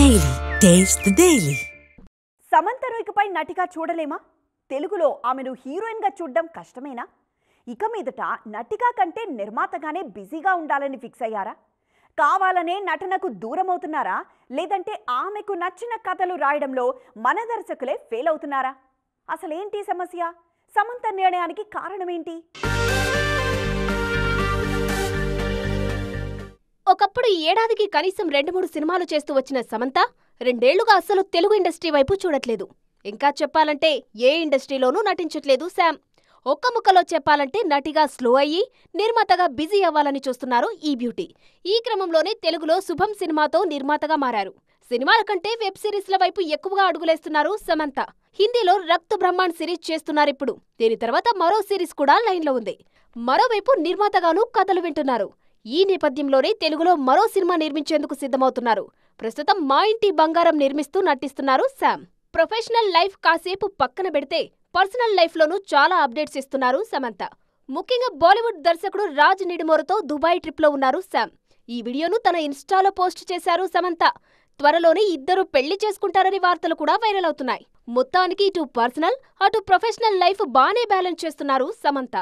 Daily taste the daily. సమంతను ఇకపై నటిగా చూడలేమా? తెలుగులో ఆమెను హీరోయిన్ గా చూడడం కష్టమేనా? ఇక మీదట నటిగా కంటే నిర్మాతగానే బిజీగా ఉండాలని ఫిక్స్ అయ్యారా? కావాలనే నటనకు దూరం అవుతున్నారా? లేదంటే ఆమెకు నచ్చిన కథలు రాయడంలో మన దర్శకులే ఫెయిల్ అవుతున్నారా? అసలేంటి సమస్య? సమంత నిర్ణయానికి కారణమేంటి? ఒకప్పుడు ఏడాదికి కనీసం 2-3 సినిమాలు చేస్తూ వచ్చిన సమంత 2 ఏళ్లుగా అస్సలు తెలుగు ఇండస్ట్రీ వైపు చూడట్లేదు. ఇంకా చెప్పాలంటే ఏ ఇండస్ట్రీలోనూ నటించట్లేదు శామ్. ఒక్క ముక్కలో చెప్పాలంటే నటిగా స్లో అయ్యి నిర్మాతగా బిజీ అవ్వాలని చూస్తున్నారు ఈ బ్యూటీ. ఈ క్రమంలోనే తెలుగులో శుభం సినిమాతో నిర్మాతగా మారారు. సినిమాల కంటే వెబ్ సిరీస్ల వైపు ఎక్కువగా అడుగులేస్తున్నారు సమంత. హిందీలో రక్త్ బ్రహ్మాండ్ సిరీస్ చేస్తున్నారిప్పుడు. దీని తర్వాత మరో సిరీస్ కూడా లైన్లో ఉంది. మరోవైపు నిర్మాతగానూ కథలు వింటున్నారు. ఈ నేపథ్యంలోనే తెలుగులో మరో సినిమా నిర్మించేందుకు సిద్ధమవుతున్నారు. ప్రస్తుతం మా ఇంటి బంగారం నిర్మిస్తూ నటిస్తున్నారు శామ్. ప్రొఫెషనల్ లైఫ్ కాసేపు పక్కన పెడితే పర్సనల్ లైఫ్లోనూ చాలా అప్డేట్స్ ఇస్తున్నారు సమంత. ముఖ్యంగా బాలీవుడ్ దర్శకుడు రాజ్ నిడుమోరతో దుబాయ్ ట్రిప్లో ఉన్నారు శామ్. ఈ వీడియోను తన ఇన్స్టాలో పోస్ట్ చేశారు సమంత. త్వరలోనే ఇద్దరు పెళ్లి చేసుకుంటారని వార్తలు కూడా వైరల్ అవుతున్నాయి. మొత్తానికి ఇటు పర్సనల్ అటు ప్రొఫెషనల్ లైఫ్ బానే బ్యాలెన్స్ చేస్తున్నారు సమంత.